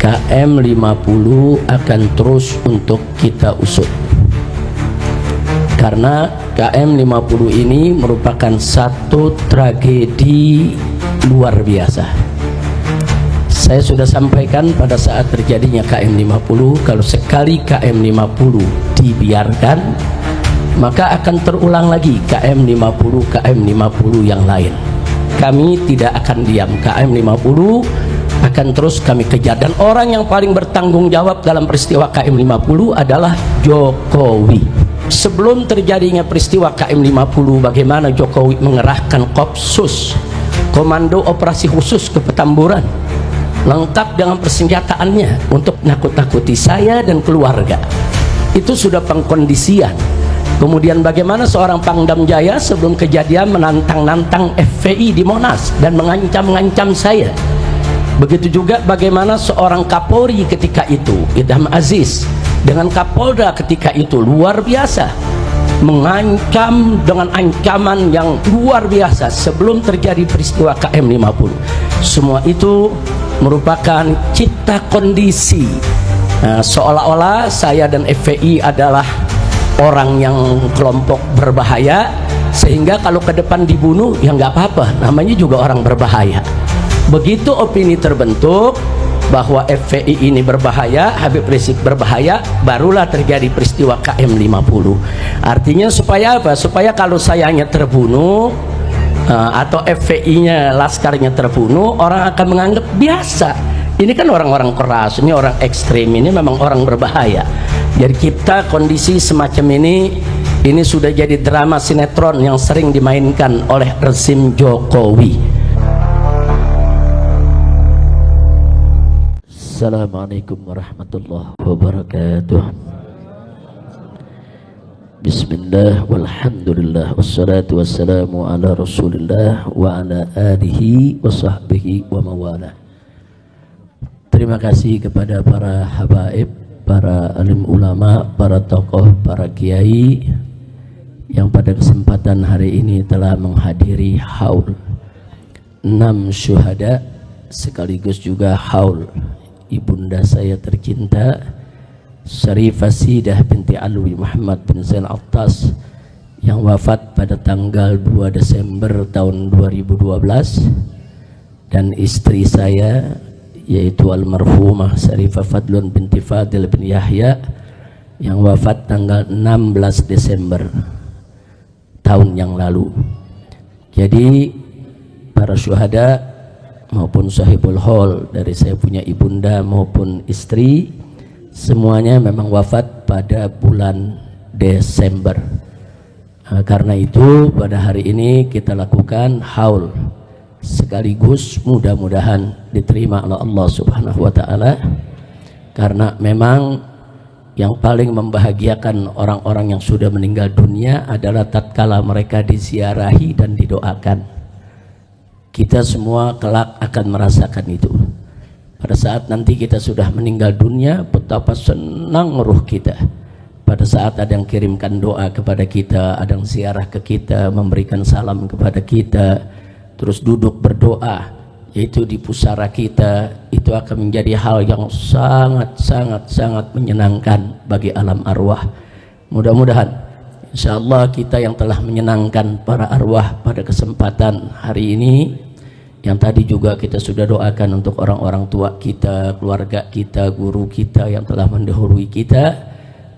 KM 50 akan terus untuk kita usut, karena KM 50 ini merupakan satu tragedi luar biasa. Saya sudah sampaikan pada saat terjadinya KM 50, kalau sekali KM 50 dibiarkan, maka akan terulang lagi KM 50 yang lain. Kami tidak akan diam, KM 50 akan terus kami kejar, dan orang yang paling bertanggung jawab dalam peristiwa KM 50 adalah Jokowi. Sebelum terjadinya peristiwa KM 50, bagaimana Jokowi mengerahkan Kopsus, Komando Operasi Khusus ke Petamburan, lengkap dengan persenjataannya untuk nakut-nakuti saya dan keluarga. Itu sudah pengkondisian. Kemudian bagaimana seorang Pangdam Jaya sebelum kejadian menantang-nantang FPI di Monas dan mengancam-ngancam saya. Begitu juga bagaimana seorang Kapolri ketika itu, Idham Aziz, dengan Kapolda ketika itu luar biasa, mengancam dengan ancaman yang luar biasa sebelum terjadi peristiwa KM 50. Semua itu merupakan cipta kondisi, seolah-olah saya dan FPI adalah orang yang kelompok berbahaya, sehingga kalau ke depan dibunuh ya nggak apa-apa, namanya juga orang berbahaya. Begitu opini terbentuk bahwa FPI ini berbahaya, Habib Rizik berbahaya, barulah terjadi peristiwa KM 50. Artinya supaya apa? Supaya kalau sayanya terbunuh atau FPI-nya, laskarnya terbunuh, orang akan menganggap biasa. Ini kan orang-orang keras, ini orang ekstrim, ini memang orang berbahaya. Jadi kita kondisi semacam ini sudah jadi drama sinetron yang sering dimainkan oleh rezim Jokowi. Assalamualaikum warahmatullahi wabarakatuh. Bismillah walhamdulillah wassalatu wassalamu ala rasulillah wa ala alihi wa sahbihi wa mawala. Terima kasih kepada para habaib, para alim ulama, para tokoh, para kiai yang pada kesempatan hari ini telah menghadiri haul 6 syuhada, sekaligus juga haul ibunda saya tercinta Syarifah Sidah binti Alwi Muhammad bin Zain Attas yang wafat pada tanggal 2 Desember tahun 2012, dan istri saya yaitu almarhumah Syarifah Fadlun binti Fadil bin Yahya yang wafat tanggal 16 Desember tahun yang lalu. Jadi para syuhada maupun sahibul hol dari saya punya ibunda maupun istri, semuanya memang wafat pada bulan Desember. Karena itu pada hari ini kita lakukan haul, sekaligus mudah-mudahan diterima oleh Allah Subhanahu wa Ta'ala, karena memang yang paling membahagiakan orang-orang yang sudah meninggal dunia adalah tatkala mereka diziarahi dan didoakan. Kita semua kelak akan merasakan itu. Pada saat nanti kita sudah meninggal dunia, betapa senang ruh kita. Pada saat ada yang kirimkan doa kepada kita, ada yang ziarah ke kita, memberikan salam kepada kita, terus duduk berdoa, yaitu di pusara kita, itu akan menjadi hal yang sangat menyenangkan bagi alam arwah. Mudah-mudahan insyaallah kita yang telah menyenangkan para arwah pada kesempatan hari ini, yang tadi juga kita sudah doakan untuk orang-orang tua kita, keluarga kita, guru kita yang telah mendahului kita,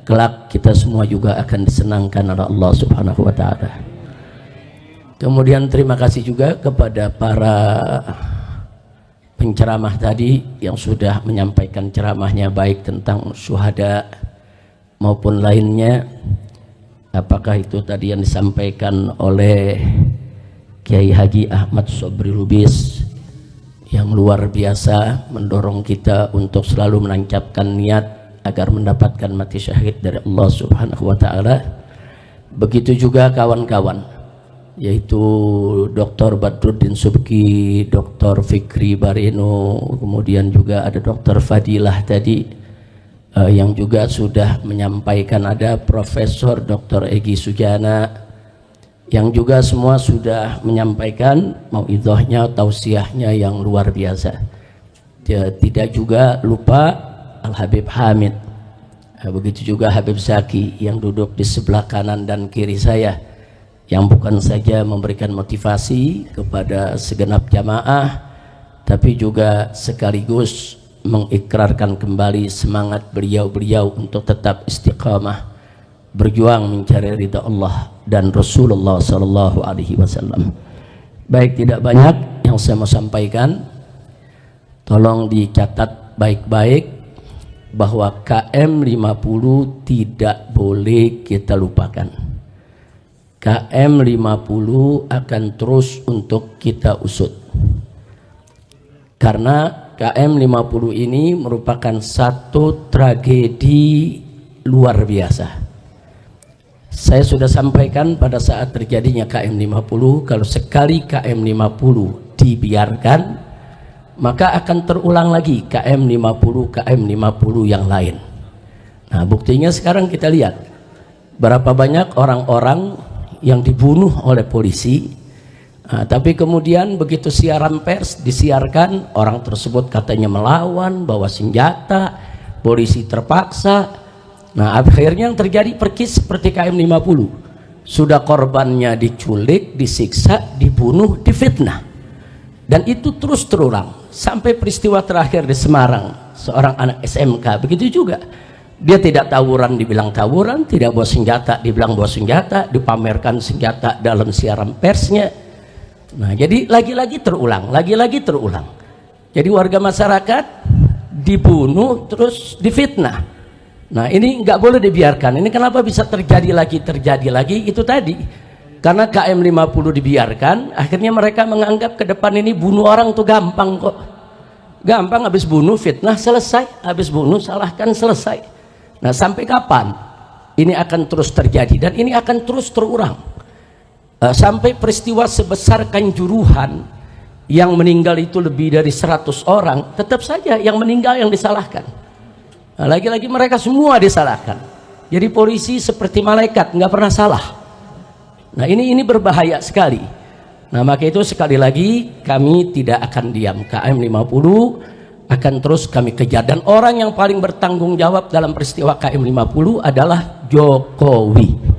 kelak kita semua juga akan disenangkan oleh Allah Subhanahu wa Ta'ala. Kemudian terima kasih juga kepada para penceramah tadi yang sudah menyampaikan ceramahnya, baik tentang syuhada maupun lainnya. Apakah itu tadi yang disampaikan oleh Kiai Haji Ahmad Sobri Lubis yang luar biasa mendorong kita untuk selalu menancapkan niat agar mendapatkan mati syahid dari Allah Subhanahu wa Ta'ala. Begitu juga kawan-kawan, yaitu Dr. Badruddin Subki, Dr. Fikri Bareno, kemudian juga ada Dr. Fadilah tadi yang juga sudah menyampaikan, ada Profesor Dr. Egy Sujana yang juga semua sudah menyampaikan mauidhahnya, tausiahnya yang luar biasa. Tidak juga lupa Al-Habib Hamid, begitu juga Habib Zaki yang duduk di sebelah kanan dan kiri saya, yang bukan saja memberikan motivasi kepada segenap jamaah, tapi juga sekaligus mengikrarkan kembali semangat beliau-beliau untuk tetap istiqamah berjuang mencari ridha Allah dan Rasulullah sallallahu alaihi wasallam. Baik, tidak banyak yang saya mau sampaikan. Tolong dicatat baik-baik bahwa KM 50 tidak boleh kita lupakan. KM 50 akan terus untuk kita usut. Karena KM 50 ini merupakan satu tragedi luar biasa. Saya sudah sampaikan pada saat terjadinya KM 50, kalau sekali KM 50 dibiarkan, maka akan terulang lagi KM 50 yang lain. Nah, buktinya sekarang kita lihat berapa banyak orang-orang yang dibunuh oleh polisi. Nah, tapi kemudian begitu siaran pers disiarkan, orang tersebut katanya melawan, bawa senjata, polisi terpaksa. Nah, akhirnya yang terjadi persis seperti KM 50. Sudah korbannya diculik, disiksa, dibunuh, difitnah. Dan itu terus terulang sampai peristiwa terakhir di Semarang, seorang anak SMK begitu juga. Dia tidak tawuran dibilang tawuran, tidak bawa senjata dibilang bawa senjata, dipamerkan senjata dalam siaran persnya. Nah, jadi lagi-lagi terulang, lagi-lagi terulang. Jadi warga masyarakat dibunuh terus difitnah. Nah, ini nggak boleh dibiarkan. Ini kenapa bisa terjadi lagi? Itu tadi karena KM 50 dibiarkan, akhirnya mereka menganggap ke depan ini bunuh orang tuh gampang kok. Gampang, habis bunuh fitnah selesai, habis bunuh salahkan selesai. Nah, sampai kapan ini akan terus terjadi dan ini akan terus terulang? Sampai peristiwa sebesar Kanjuruhan yang meninggal itu lebih dari 100 orang, tetap saja yang meninggal yang disalahkan. Nah, lagi-lagi mereka semua disalahkan. Jadi polisi seperti malaikat, nggak pernah salah. Nah, ini berbahaya sekali. Nah, maka itu sekali lagi kami tidak akan diam. KM 50 akan terus kami kejar, dan orang yang paling bertanggung jawab dalam peristiwa KM 50 adalah Jokowi.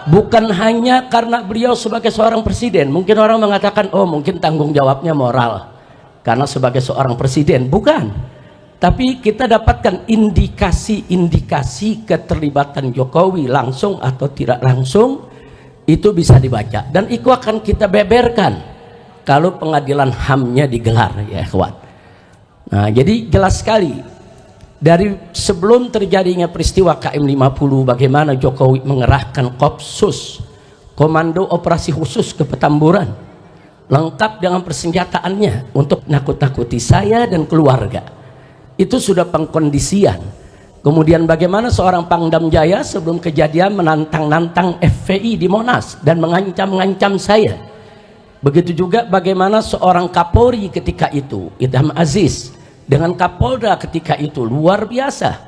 Bukan hanya karena beliau sebagai seorang presiden. Mungkin orang mengatakan, oh mungkin tanggung jawabnya moral karena sebagai seorang presiden. Bukan. Tapi kita dapatkan indikasi-indikasi keterlibatan Jokowi langsung atau tidak langsung, itu bisa dibaca. Dan itu akan kita beberkan kalau pengadilan HAM-nya digelar, ya ikhwan. Nah, jadi jelas sekali dari sebelum terjadinya peristiwa KM 50, bagaimana Jokowi mengerahkan Kopsus, Komando Operasi Khusus ke Petamburan, lengkap dengan persenjataannya untuk nakut-nakuti saya dan keluarga. Itu sudah pengkondisian. Kemudian bagaimana seorang Pangdam Jaya sebelum kejadian menantang-nantang FPI di Monas dan mengancam-ngancam saya. Begitu juga bagaimana seorang Kapolri ketika itu, Idham Aziz, dengan Kapolda ketika itu luar biasa,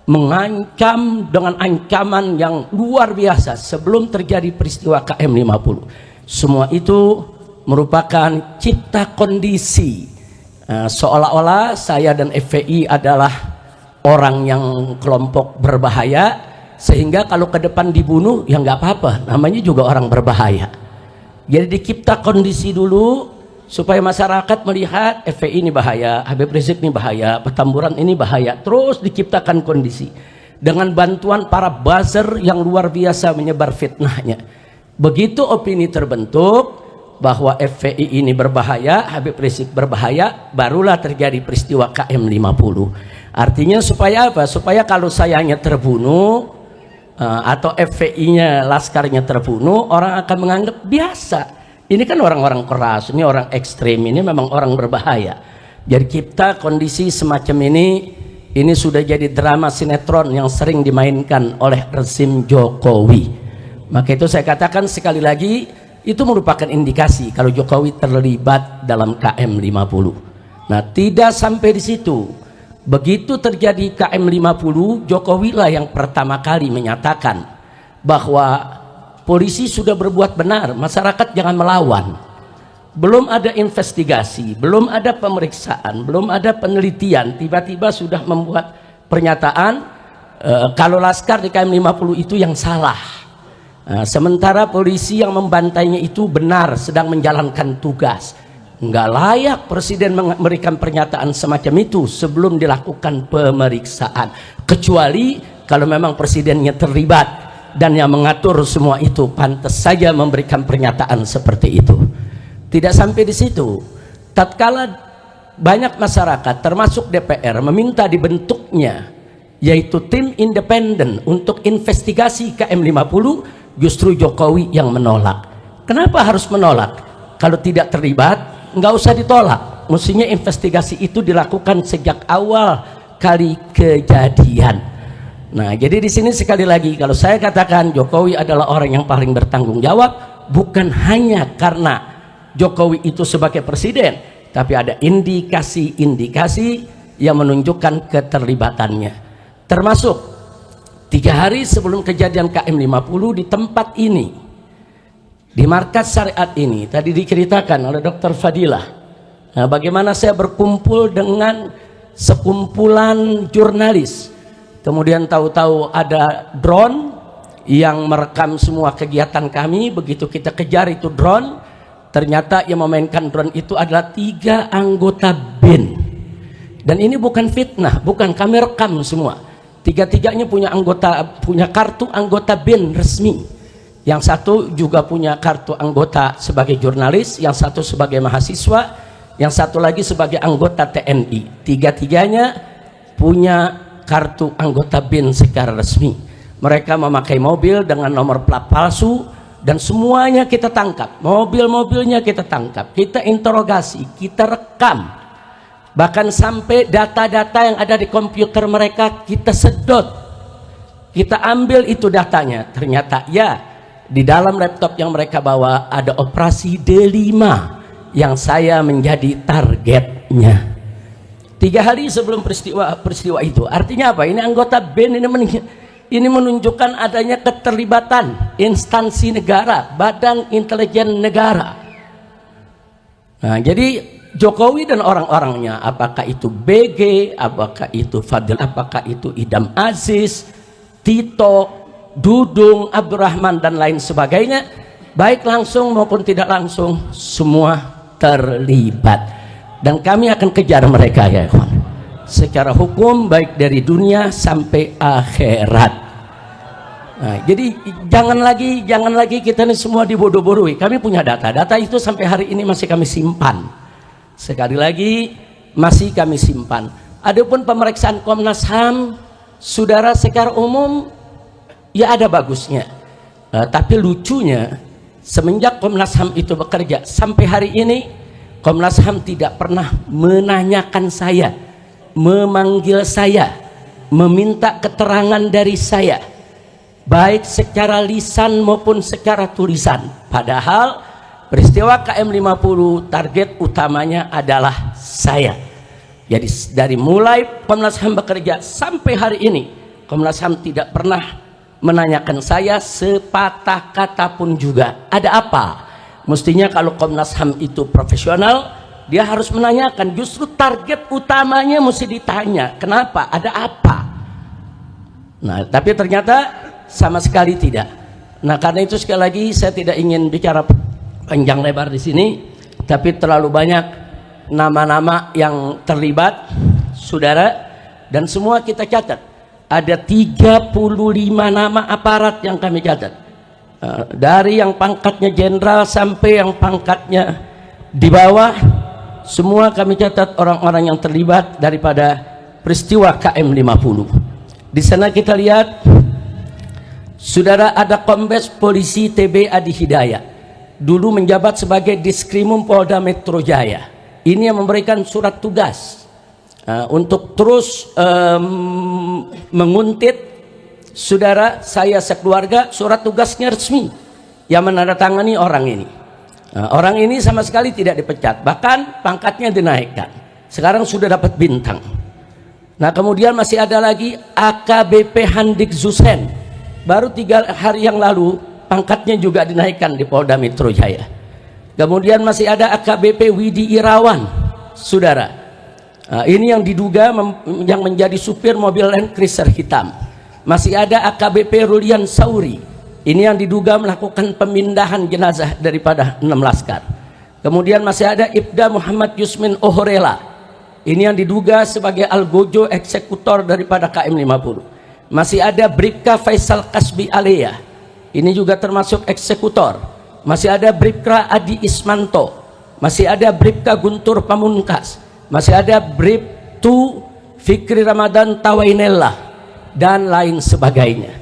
mengancam dengan ancaman yang luar biasa sebelum terjadi peristiwa KM 50. Semua itu merupakan cipta kondisi, seolah-olah saya dan FPI adalah orang yang kelompok berbahaya, sehingga kalau ke depan dibunuh ya nggak apa-apa, namanya juga orang berbahaya. Jadi dicipta kondisi dulu supaya masyarakat melihat FPI ini bahaya, Habib Rizik ini bahaya, Petamburan ini bahaya. Terus diciptakan kondisi dengan bantuan para buzzer yang luar biasa menyebar fitnahnya. Begitu opini terbentuk bahwa FPI ini berbahaya, Habib Rizik berbahaya, barulah terjadi peristiwa KM 50. Artinya supaya apa? Supaya kalau sayanya terbunuh atau FPI-nya, laskarnya terbunuh, orang akan menganggap biasa. Ini kan orang-orang keras, ini orang ekstrim, ini memang orang berbahaya. Jadi kita kondisi semacam ini sudah jadi drama sinetron yang sering dimainkan oleh rezim Jokowi. Maka itu saya katakan sekali lagi, itu merupakan indikasi kalau Jokowi terlibat dalam KM 50. Nah, tidak sampai di situ. Begitu terjadi KM 50, Jokowi lah yang pertama kali menyatakan bahwa polisi sudah berbuat benar, masyarakat jangan melawan. belum ada investigasi, belum ada pemeriksaan, belum ada penelitian, tiba-tiba sudah membuat pernyataan kalau Laskar di KM 50 itu yang salah. Sementara polisi yang membantainya itu benar, sedang menjalankan tugas. Nggak layak Presiden memberikan pernyataan semacam itu sebelum dilakukan pemeriksaan, kecuali kalau memang Presidennya terlibat dan yang mengatur semua itu, pantas saja memberikan pernyataan seperti itu. Tidak sampai di situ, tatkala banyak masyarakat termasuk DPR meminta dibentuknya yaitu tim independen untuk investigasi KM 50, justru Jokowi yang menolak. Kenapa harus menolak? Kalau tidak terlibat nggak usah ditolak, mestinya investigasi itu dilakukan sejak awal kali kejadian. Nah, jadi di sini sekali lagi kalau saya katakan Jokowi adalah orang yang paling bertanggung jawab, bukan hanya karena Jokowi itu sebagai presiden, tapi ada indikasi-indikasi yang menunjukkan keterlibatannya. Termasuk 3 hari sebelum kejadian KM 50 di tempat ini, di markas syariat ini, tadi diceritakan oleh Dr. Fadilah, nah, bagaimana saya berkumpul dengan sekumpulan jurnalis, kemudian tahu-tahu ada drone yang merekam semua kegiatan kami. Begitu kita kejar itu drone, ternyata yang memainkan drone itu adalah 3 anggota BIN. Dan ini bukan fitnah, bukan, kami rekam semua. 3-tiganya punya kartu anggota BIN resmi. Yang satu juga punya kartu anggota sebagai jurnalis, yang satu sebagai mahasiswa, yang satu lagi sebagai anggota TNI. 3-tiganya punya kartu anggota BIN secara resmi. Mereka memakai mobil dengan nomor plat palsu, dan semuanya kita tangkap, mobil-mobilnya kita tangkap, kita interogasi, kita rekam, bahkan sampai data-data yang ada di komputer mereka kita sedot, kita ambil itu datanya. Ternyata ya, di dalam laptop yang mereka bawa ada operasi D5 yang saya menjadi targetnya. 3 hari sebelum peristiwa itu. Artinya apa? Ini anggota BIN ini menunjukkan adanya keterlibatan instansi negara, badan intelijen negara. Nah, jadi Jokowi dan orang-orangnya, apakah itu BG, apakah itu Fadil, apakah itu Idam Aziz, Tito, Dudung, Abdurrahman dan lain sebagainya, baik langsung maupun tidak langsung, semua terlibat. Dan kami akan kejar mereka ya kawan, secara hukum, baik dari dunia sampai akhirat. Nah, jadi jangan lagi kita ini semua dibodoh-bodohi. Kami punya data itu sampai hari ini masih kami simpan. Sekali lagi masih kami simpan. Adapun pemeriksaan Komnas HAM, saudara, secara umum ya ada bagusnya. Tapi lucunya semenjak Komnas HAM itu bekerja sampai hari ini, Komnas HAM tidak pernah menanyakan saya, memanggil saya, meminta keterangan dari saya, baik secara lisan maupun secara tulisan. Padahal peristiwa KM 50 target utamanya adalah saya. Jadi dari mulai Komnas HAM bekerja sampai hari ini, Komnas HAM tidak pernah menanyakan saya sepatah kata pun juga. Ada apa? Mestinya kalau Komnas HAM itu profesional, dia harus menanyakan. Justru target utamanya mesti ditanya, kenapa, ada apa. Nah, tapi ternyata sama sekali tidak. Nah, karena itu sekali lagi saya tidak ingin bicara panjang lebar di sini, tapi terlalu banyak nama-nama yang terlibat, saudara, dan semua kita catat. Ada 35 nama aparat yang kami catat, dari yang pangkatnya jenderal sampai yang pangkatnya di bawah. Semua kami catat orang-orang yang terlibat daripada peristiwa KM 50. Di sana kita lihat, saudara, ada Kombes Polisi TB Adi Hidayat, dulu menjabat sebagai Diskrimum Polda Metro Jaya. Ini yang memberikan surat tugas untuk terus menguntit saudara saya sekeluarga. Surat tugasnya resmi yang menandatangani orang ini. Orang ini sama sekali tidak dipecat, bahkan pangkatnya dinaikkan. Sekarang sudah dapat bintang. Nah, kemudian masih ada lagi AKBP Handik Zusen, baru 3 hari yang lalu pangkatnya juga dinaikkan di Polda Metro Jaya. Kemudian masih ada AKBP Widi Irawan, saudara. Ini yang diduga yang menjadi supir mobil Land Cruiser hitam. Masih ada AKBP Rulian Sauri. Ini yang diduga melakukan pemindahan jenazah daripada 6 laskar. Kemudian masih ada Ibda Muhammad Yusmin Ohorela. Ini yang diduga sebagai algojo eksekutor daripada KM 50. Masih ada Bribka Faisal Kasbi Alea. Ini juga termasuk eksekutor. Masih ada Bribka Adi Ismanto, masih ada Bribka Guntur Pamungkas, masih ada Bribtu Fikri Ramadan Tawainellah, dan lain sebagainya.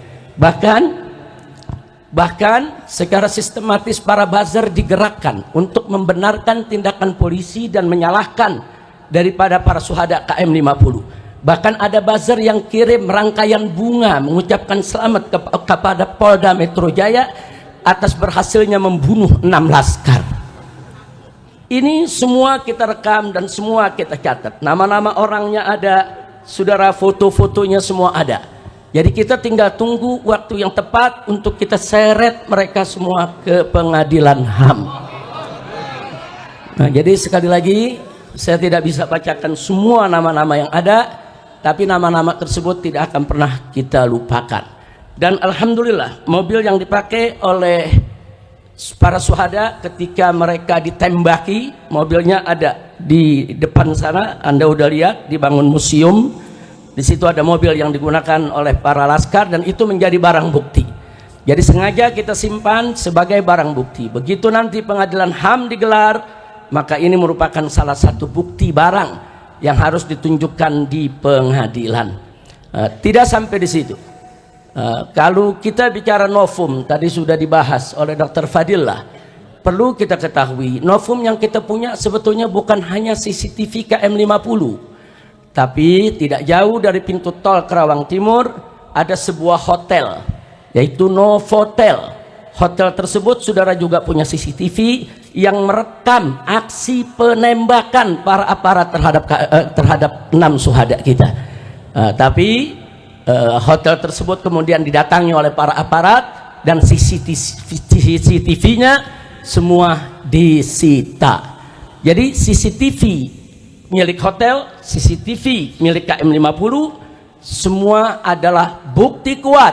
Bahkan secara sistematis para buzzer digerakkan untuk membenarkan tindakan polisi dan menyalahkan daripada para syuhada KM 50. Bahkan ada buzzer yang kirim rangkaian bunga mengucapkan selamat kepada Polda Metro Jaya atas berhasilnya membunuh 6 laskar. Ini semua kita rekam dan semua kita catat. Nama-nama orangnya ada, saudara, foto-fotonya semua ada. Jadi kita tinggal tunggu waktu yang tepat untuk kita seret mereka semua ke pengadilan HAM. Nah, jadi sekali lagi saya tidak bisa bacakan semua nama-nama yang ada, tapi nama-nama tersebut tidak akan pernah kita lupakan. Dan alhamdulillah mobil yang dipakai oleh para syuhada ketika mereka ditembaki, mobilnya ada di depan sana, Anda udah lihat, dibangun museum. Di situ ada mobil yang digunakan oleh para laskar dan itu menjadi barang bukti. Jadi sengaja kita simpan sebagai barang bukti. Begitu nanti pengadilan HAM digelar, maka ini merupakan salah satu bukti barang yang harus ditunjukkan di pengadilan. Tidak sampai di situ. Kalau kita bicara novum, tadi sudah dibahas oleh Dr. Fadillah, perlu kita ketahui novum yang kita punya sebetulnya bukan hanya CCTV KM 50, tapi tidak jauh dari pintu tol Kerawang Timur ada sebuah hotel, yaitu Novotel. Hotel tersebut saudara juga punya CCTV yang merekam aksi penembakan para aparat terhadap 6 syuhada kita. Tapi hotel tersebut kemudian didatangi oleh para aparat dan CCTV-nya semua disita. Jadi CCTV milik hotel, CCTV milik KM 50 semua adalah bukti kuat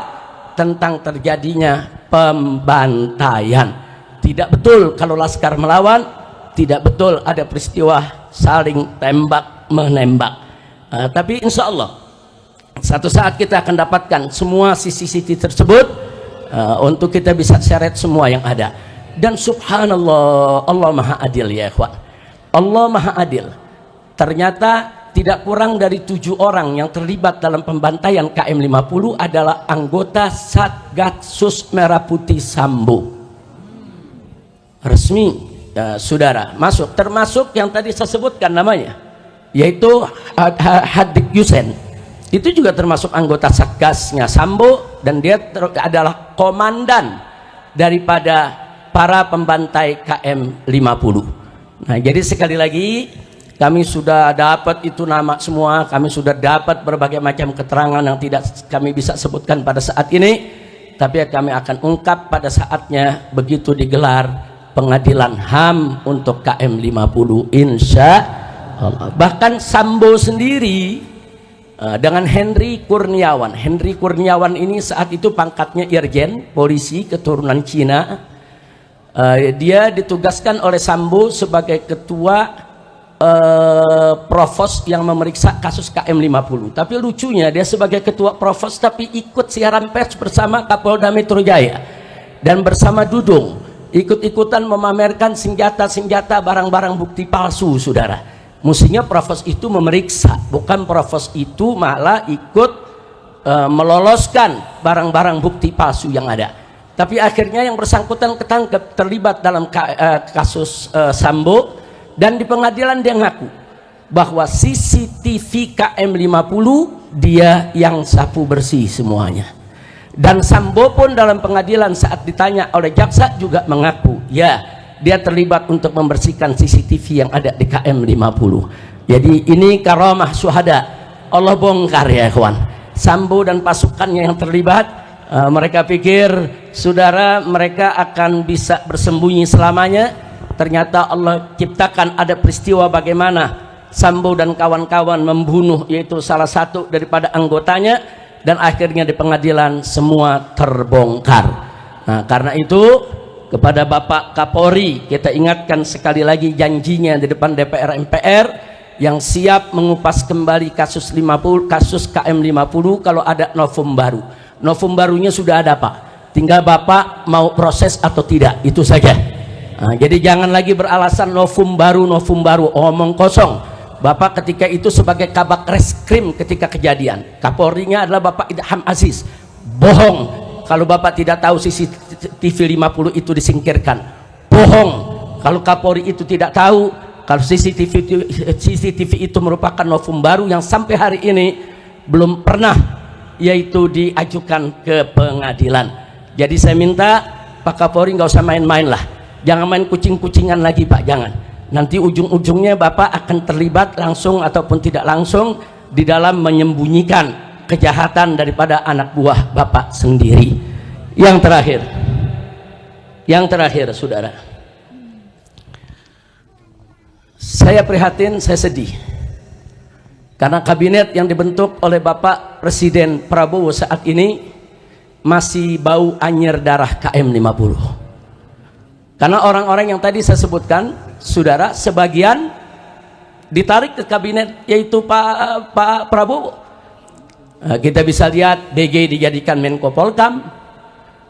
tentang terjadinya pembantaian. Tidak betul kalau laskar melawan, tidak betul ada peristiwa saling tembak menembak. Tapi insya Allah satu saat kita akan dapatkan semua CCTV tersebut untuk kita bisa seret semua yang ada. Dan subhanallah, Allah maha adil ya ikhwan. Allah maha adil. Ternyata tidak kurang dari 7 orang yang terlibat dalam pembantaian KM 50 adalah anggota Satgasus Merah Putih Sambo. Resmi, saudara, masuk. Termasuk yang tadi saya sebutkan namanya, yaitu Hadik Yusen. Itu juga termasuk anggota Satgasnya Sambo dan dia adalah komandan daripada para pembantai KM 50. Nah, jadi sekali lagi kami sudah dapat itu nama semua, kami sudah dapat berbagai macam keterangan yang tidak kami bisa sebutkan pada saat ini, tapi kami akan ungkap pada saatnya begitu digelar pengadilan HAM untuk KM 50 insya Allah. Bahkan Sambo sendiri dengan Henry Kurniawan. Henry Kurniawan ini saat itu pangkatnya Irjen polisi keturunan Cina. Dia ditugaskan oleh Sambo sebagai ketua provos yang memeriksa kasus KM 50. Tapi lucunya dia sebagai ketua provos tapi ikut siaran pers bersama Kapolda Metro Jaya dan bersama Dudung ikut-ikutan memamerkan senjata-senjata barang-barang bukti palsu, saudara. Mestinya provos itu memeriksa, bukan provos itu malah ikut meloloskan barang-barang bukti palsu yang ada. Tapi akhirnya yang bersangkutan ketangkep terlibat dalam kasus Sambo, dan di pengadilan dia ngaku bahwa CCTV KM 50 dia yang sapu bersih semuanya. Dan Sambo pun dalam pengadilan saat ditanya oleh jaksa juga mengaku, ya dia terlibat untuk membersihkan CCTV yang ada di KM 50. Jadi ini karamah syuhada. Allah bongkar ya kawan. Sambo dan pasukannya yang terlibat, mereka pikir saudara mereka akan bisa bersembunyi selamanya, ternyata Allah ciptakan ada peristiwa bagaimana Sambo dan kawan-kawan membunuh yaitu salah satu daripada anggotanya, dan akhirnya di pengadilan semua terbongkar. Nah, karena itu kepada Bapak Kapolri kita ingatkan sekali lagi janjinya di depan DPR MPR yang siap mengupas kembali kasus KM50 kalau ada novum baru. Novum barunya sudah ada, Pak. Tinggal Bapak mau proses atau tidak, itu saja. Nah, jadi jangan lagi beralasan novum baru, omong kosong. Bapak ketika itu sebagai kabak reskrim ketika kejadian, Kapolrinya adalah Bapak Idham Aziz. Bohong kalau Bapak tidak tahu CCTV 50 itu disingkirkan. Bohong kalau Kapolri itu tidak tahu kalau CCTV itu merupakan novum baru yang sampai hari ini belum pernah yaitu diajukan ke pengadilan. Jadi saya minta Pak Kapolri nggak usah main-main lah, jangan main kucing-kucingan lagi, Pak, jangan. Nanti ujung-ujungnya Bapak akan terlibat langsung ataupun tidak langsung di dalam menyembunyikan kejahatan daripada anak buah Bapak sendiri. Yang terakhir saudara, saya prihatin, saya sedih karena kabinet yang dibentuk oleh Bapak Presiden Prabowo saat ini masih bau anyir darah KM50. Karena orang-orang yang tadi saya sebutkan, saudara, sebagian ditarik ke kabinet yaitu Pak Prabowo. Kita bisa lihat BG dijadikan Menko Polkam,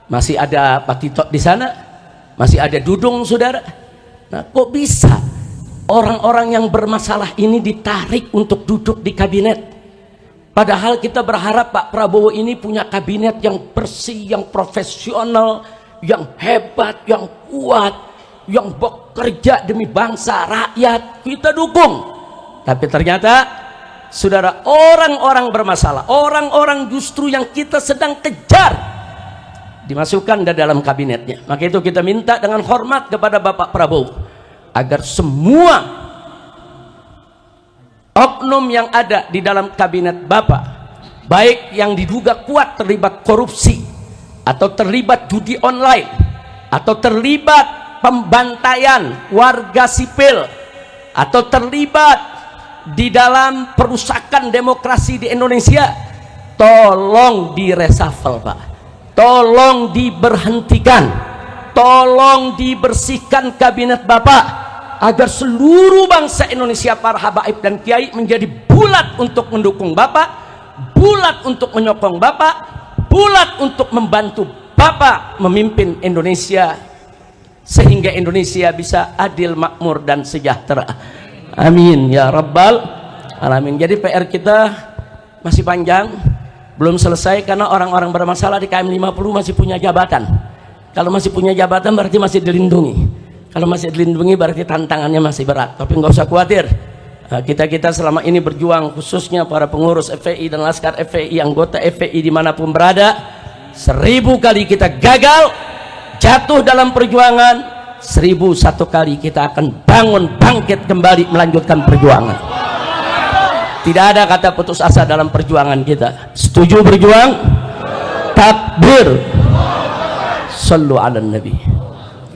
masih ada Pak Tito di sana, masih ada Dudung, saudara. Nah, kok bisa orang-orang yang bermasalah ini ditarik untuk duduk di kabinet? Padahal kita berharap Pak Prabowo ini punya kabinet yang bersih, yang profesional, yang hebat, yang kuat, yang bekerja demi bangsa, rakyat. Kita dukung. Tapi ternyata saudara, orang-orang bermasalah, orang-orang justru yang kita sedang kejar dimasukkan ke dalam kabinetnya. Maka itu kita minta dengan hormat kepada Bapak Prabowo agar semua oknum yang ada di dalam kabinet Bapak, baik yang diduga kuat terlibat korupsi atau terlibat judi online atau terlibat pembantaian warga sipil atau terlibat di dalam perusakan demokrasi di Indonesia, tolong diresafel, Pak. Tolong diberhentikan, tolong dibersihkan kabinet Bapak agar seluruh bangsa Indonesia, para habaib dan kiai menjadi bulat untuk mendukung Bapak, bulat untuk menyokong Bapak, bulat untuk membantu Bapak memimpin Indonesia sehingga Indonesia bisa adil, makmur dan sejahtera. Amin ya rabbal alamin. Jadi PR kita masih panjang, belum selesai karena orang-orang bermasalah di KM50 masih punya jabatan. Kalau masih punya jabatan berarti masih dilindungi. Kalau masih dilindungi berarti tantangannya masih berat. Tapi nggak usah khawatir. Kita selama ini berjuang, khususnya para pengurus FPI dan laskar FPI, anggota FPI dimanapun berada, 1000 kali kita gagal, jatuh dalam perjuangan, 1001 kali kita akan bangun, bangkit kembali, melanjutkan perjuangan. Tidak ada kata putus asa dalam perjuangan kita. Setuju berjuang? Takbir. Sallu ala nabi.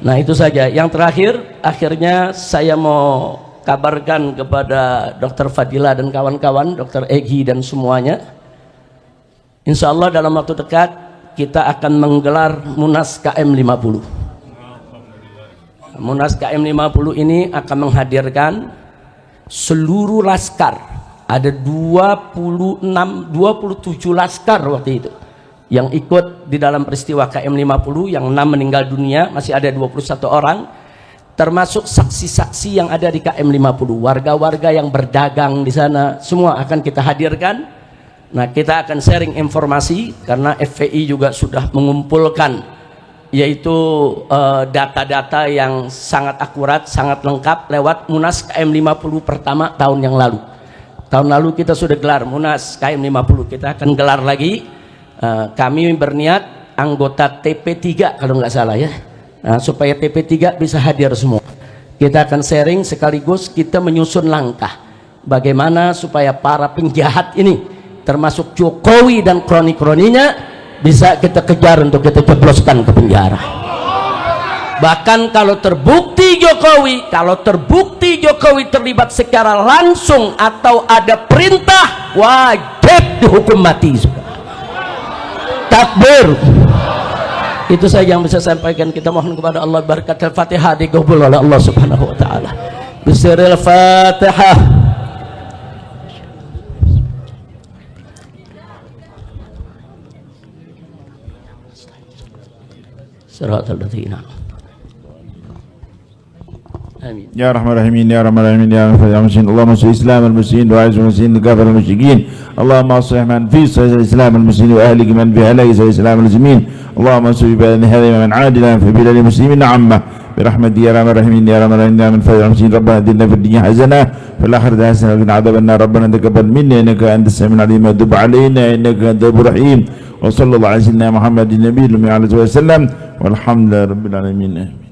Nah, itu saja. Yang terakhir, akhirnya saya mau kabarkan kepada Dr. Fadila dan kawan-kawan, Dr. Egi dan semuanya, insya Allah dalam waktu dekat kita akan menggelar Munas KM50. Munas KM50 ini akan menghadirkan seluruh laskar. Ada 27 laskar waktu itu yang ikut di dalam peristiwa KM50, yang 6 meninggal dunia, masih ada 21 orang, termasuk saksi-saksi yang ada di KM50, warga-warga yang berdagang di sana, semua akan kita hadirkan. Nah, kita akan sharing informasi karena FPI juga sudah mengumpulkan yaitu data-data yang sangat akurat, sangat lengkap lewat Munas KM50 pertama tahun yang lalu. Tahun lalu kita sudah gelar Munas KM50, kita akan gelar lagi. Kami berniat anggota TP3 kalau nggak salah ya. Nah, supaya TP3 bisa hadir semua. Kita akan sharing sekaligus kita menyusun langkah bagaimana supaya para penjahat ini, termasuk Jokowi dan kroni-kroninya, bisa kita kejar untuk kita jebloskan ke penjara. Bahkan kalau terbukti Jokowi terlibat secara langsung atau ada perintah, wajib dihukum mati. Takbir. Itu saja yang bisa saya sampaikan. Kita mohon kepada Allah berkat Al-Fatihah dikabul oleh Allah Subhanahu wa taala. Bismillahirrahmanirrahim. Siratal ladzina. Amin. Ya Rahman Rahimin, Ya Rahman Rahimin, Ya Rahman Rahimin. Allahumma salli Islam al-muslimin wa aiz al-muslimin kafir al-musyrikin. Allahumma aslih man fi Islam al-muslimin wa ahlik man fi halaki Islam al-muslimin. Allahumma salli bi hadhihi man adila fi bilad al-muslimin amma برحمتك يا رحمن الرحيم يا رحمن الرحيم من فضل المسلمين ربنا اتنا في الدنيا حسنه في الاخره حسنه وقنا عذاب النار ربنا تقبل منا انك انت السميع العليم وتب علينا انك انت التواب الرحيم وصلى الله على سيدنا محمد النبي وعلى اله وسلم والحمد لله رب العالمين.